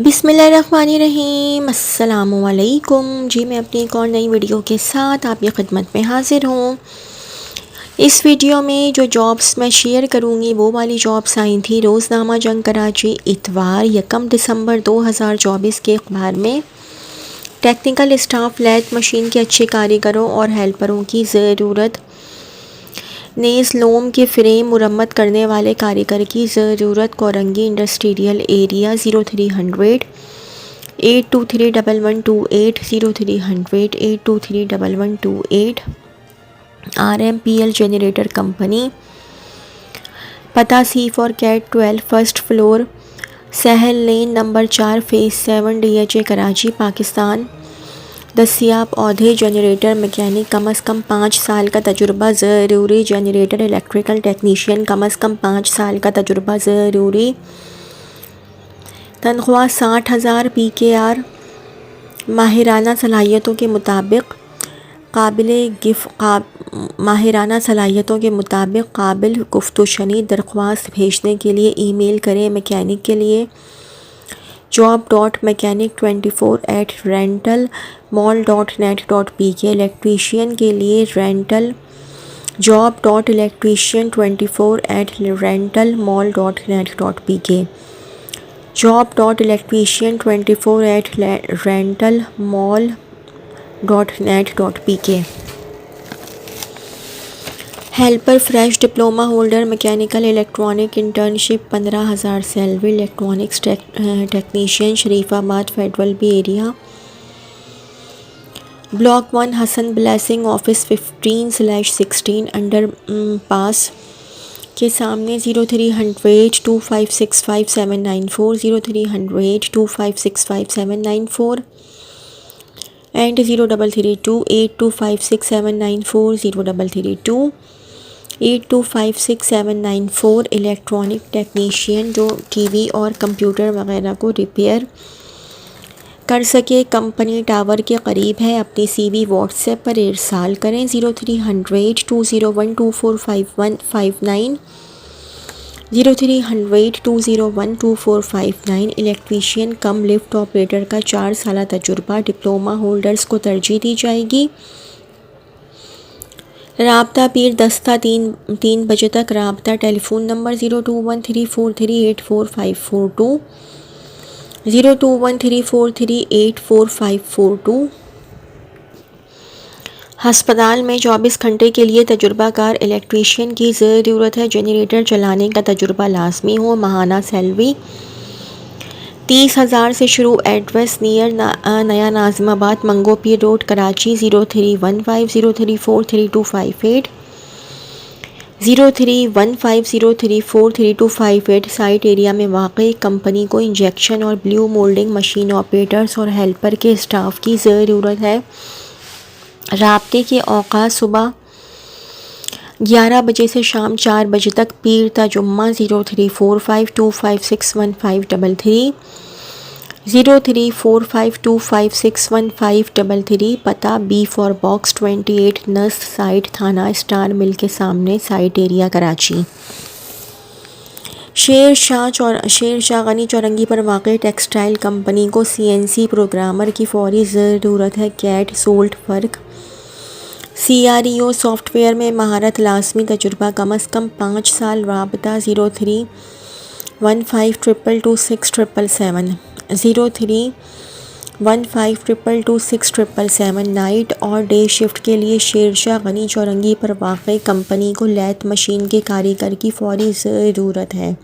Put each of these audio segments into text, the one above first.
बिस्मिल्लाहिर्रहमानिर्रहीम अस्सलामुअलैकुम जी। मैं अपनी एक और नई वीडियो के साथ आपकी खिदमत में हाज़िर हूँ। इस वीडियो में जो जॉब्स मैं शेयर करूँगी वो वाली जॉब्स आई थी रोज़नामा जंग कराची इतवार 1 दिसंबर 2024 के अखबार में। टेक्निकल स्टाफ लैथ मशीन के अच्छे कारीगरों और हेल्परों की ज़रूरत। नेज़ लोम के फ्रेम मुरम्मत करने वाले कारीगर की ज़रूरत। Korangi industrial area 0300 8231128 0300 8231128। RMPL generator company. पता C4CAT 12 first floor Sahal lane number 4 phase 7 DHA Karachi Pakistan. दस्तियाब औहदे जनरेटर मैकेनिक कम अज़ कम 5 साल का तजुर्बा ज़रूरी। जनरेटर इलेक्ट्रिकल टेक्नीशियन कम अज़ कम 5 साल का तजुर्बा ज़रूरी। तनख्वाह 60,000 PKR। माहिराना सलाहियतों के मुताबिक काबिल गुफ्तशनी दरख्वास्त भेजने के लिए ईमेल करें। मैकेनिक के लिए job.mechanic24@rentalmall.net.pk। इलेक्ट्रीशियन के लिए job.electrician24@rentalmall.net.pk job.electrician24@rentalmall.net.pk। Helper fresh diploma holder mechanical electronic internship 15,000 salary. Electronics technician Sharifabad federal B area. Block 1 Hasan blessing office 15/16 underpass के सामने 0300 2565 794 0300 2565 794 एंड 0332 8256 794 0332 8256 794। इलेक्ट्रॉनिक टेक्नीशियन जो टीवी और कंप्यूटर वगैरह को रिपेयर कर सके, कंपनी टावर के करीब है। अपनी CV व्हाट्सएप पर इरसाल करें 0300 201 2459 0300 201 2459। इलेक्ट्रीशियन कम लिफ्ट ऑपरेटर का 4 साल तजुर्बा। डिप्लोमा होल्डर्स को तरजीह दी जाएगी। राब्ता पीर दस्ता 3 बजे तक। राब्ता टेलीफोन नंबर 0213438452 0213438452। हस्पताल में 24 घंटे के लिए तजुर्बाकार इलेक्ट्रीशियन की ज़रूरत है। जनरेटर चलाने का तजुर्बा लाजमी हो। माहाना सैलरी 30,000 से शुरू। एड्रेस नियर नया नाज़िमाबाद मंगो पीर रोड कराची 0315 0343258 0315 साइट एरिया में वाक़ई कंपनी को इंजेक्शन और ब्लू मोल्डिंग मशीन ऑपरेटर्स और हेल्पर के स्टाफ की ज़रूरत है। राब्ते के औकात सुबह 11 बजे से शाम 4 बजे तक। पीर ता जुम्मा 0345256153 0345256153। पता B for box 28 nurse site थाना स्टार मिल के सामने साइट एरिया कराची। शेर शाह गनी चौरंगी पर वाक़ई टेक्सटाइल कंपनी को CNC प्रोग्रामर की फौरी ज़रूरत है। कैट सोल्ट फ़र्क CREO सॉफ्टवेयर में महारत लाजमी। तजुर्बा कम अज़ कम 5 साल। राबता 0315222677 0315222677। नाइट और डे शिफ्ट के लिए शेर शाह गनी चौरंगी पर वाक़ई कंपनी को लैथ मशीन के कारीगर की फौरी ज़रूरत है।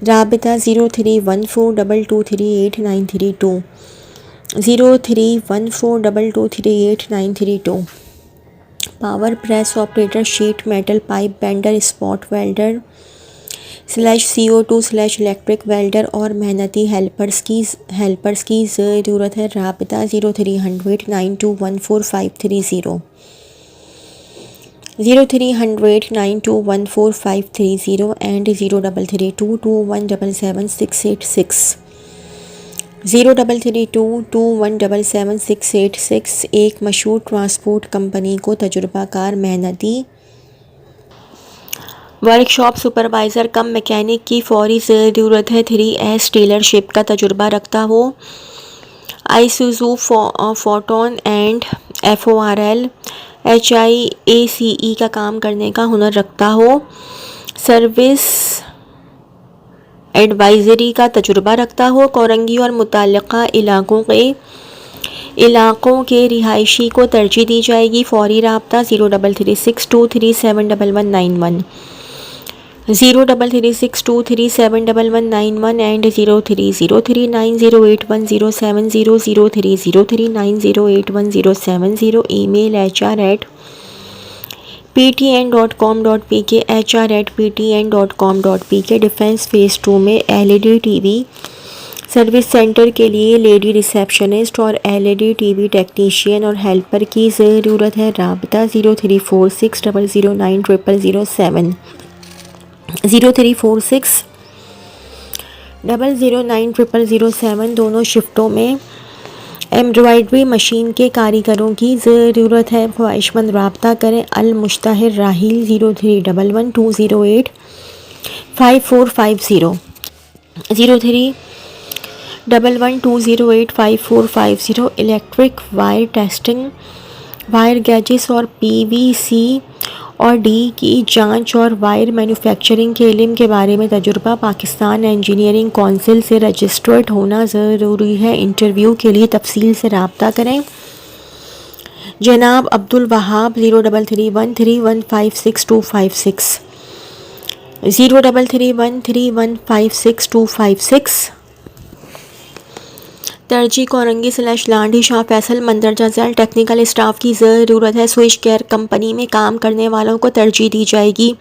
राबता 03142238 03142238 power press operator sheet metal pipe bender spot welder /electric welder और मेहनती हेल्पर्स की ज़रूरत है। राबता 0300 9214 530 एंड 0332 2177686 0332 2177686। एक मशहूर ट्रांसपोर्ट कंपनी को तजुर्बाकार मेहनती वर्कशॉप सुपरवाइज़र कम मैकेनिक की फौरी ज़रूरत है। 3S डीलरशिप का तजुर्बा रखता हो। Isuzu photon and FORL HIACE का काम करने का हुनर रखता हो। सर्विस एडवाइज़री का तजुर्बा रखता हो। कोरंगी और मुतल्लिक़ा इलाक़ों के रिहायशी को तरजीह दी जाएगी। फौरी राब्ता 033623711191 033623711191 and 030390810700 030390810700। Email hr@ptn.com.pk hr@ptn.com.pk। Defence phase 2 में LED TV सर्विस सेंटर के लिए लेडी रिसेप्शनिस्ट और LED TV टेक्नीशियन और हेल्पर की ज़रूरत है। राब्ता 0346009007 0346009007। दोनों शिफ्टों में एम्ब्रॉयडरी मशीन के कारीगरों की ज़रूरत है। ख्वाहिशमंद राब्ता करें। अल मुश्ताहिर राहील 0311208545 0311208545। Electric wire testing, wire gauges और PVC और D की जांच और वायर मैन्युफैक्चरिंग के इल्म के बारे में तजुर्बा। पाकिस्तान इंजीनियरिंग कौंसिल से रजिस्टर्ड होना ज़रूरी है। इंटरव्यू के लिए तफसील से राब्ता करें। जनाब अब्दुल वहाब 03313156 03313156। तरजी कोरंगी / लांडी शाह फैसल मंदरजा झैल। टेक्निकल स्टाफ की ज़रूरत है। स्विच केयर कंपनी में काम करने वालों को तरजीह दी जाएगी।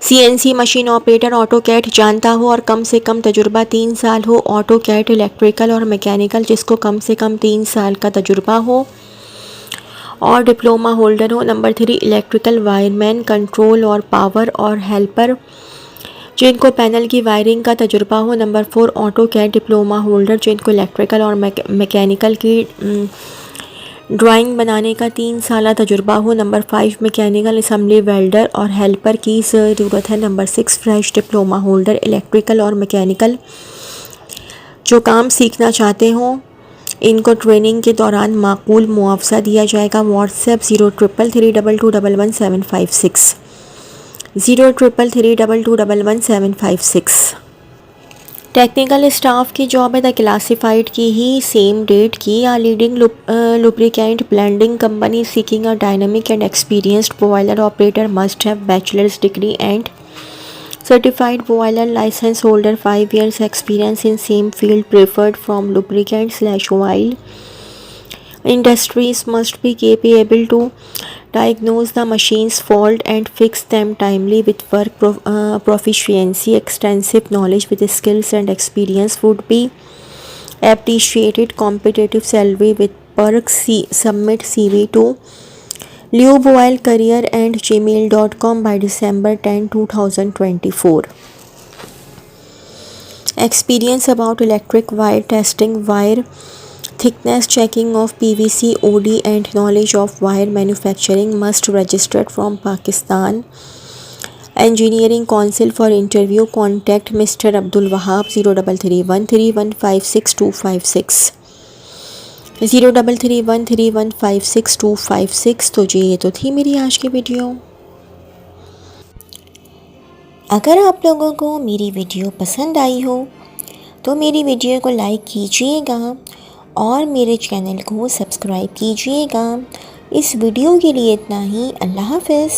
CNC machine operator AutoCAD जानता हो और कम से कम तजुर्बा 3 साल हो। ऑटो कैट इलेक्ट्रिकल और मैकेनिकल जिसको कम से कम 3 साल का तजुर्बा हो और डिप्लोमा होल्डर हो। नंबर 3 इलेक्ट्रिकल वायरमैन, कंट्रोल और पावर और हेल्पर जिनको पैनल की वायरिंग का तजुर्बा हो। Number 4 AutoCAD diploma holder जिनको इलेक्ट्रिकल और मैकेनिकल की ड्राइंग बनाने का 3 साल तजुर्बा हो। नंबर 5 मैकेनिकल असम्बली वेल्डर और हेल्पर की ज़रूरत है। Number 6 fresh diploma holder electrical और मैकेनिकल जो काम सीखना चाहते हों इनको ट्रेनिंग के दौरान माकूल मुआवजा दिया जाएगा। व्हाट्सएप 033322115756 033322115756। टेक्निकल स्टाफ की जॉब है। द क्लासिफाइड की ही सेम डेट की या leading lubricant blending company seeking a dynamic and experienced boiler operator must have bachelor's degree and certified boiler licence holder 5 years experience in same field preferred from lubricant/oil industries must be capable to diagnose the machine's fault and fix them timely with work proficiency. Extensive knowledge with skills and experience would be appreciated. Competitive salary with perks. Submit CV to lubeoilcareer@gmail.com by December 10, 2024. Experience about electric wire testing, wire thickness checking of PVC, OD and knowledge of wire manufacturing must registered from Pakistan Engineering Council. For interview contact Mr. Abdul Wahab 03313156 03313156 तो जी ये तो थी मेरी आज की video. अगर आप लोगों को मेरी वीडियो पसंद आई हो तो मेरी वीडियो को लाइक कीजिएगा और मेरे चैनल को सब्सक्राइब कीजिएगा। इस वीडियो के लिए इतना ही। अल्लाह हाफ़िज़।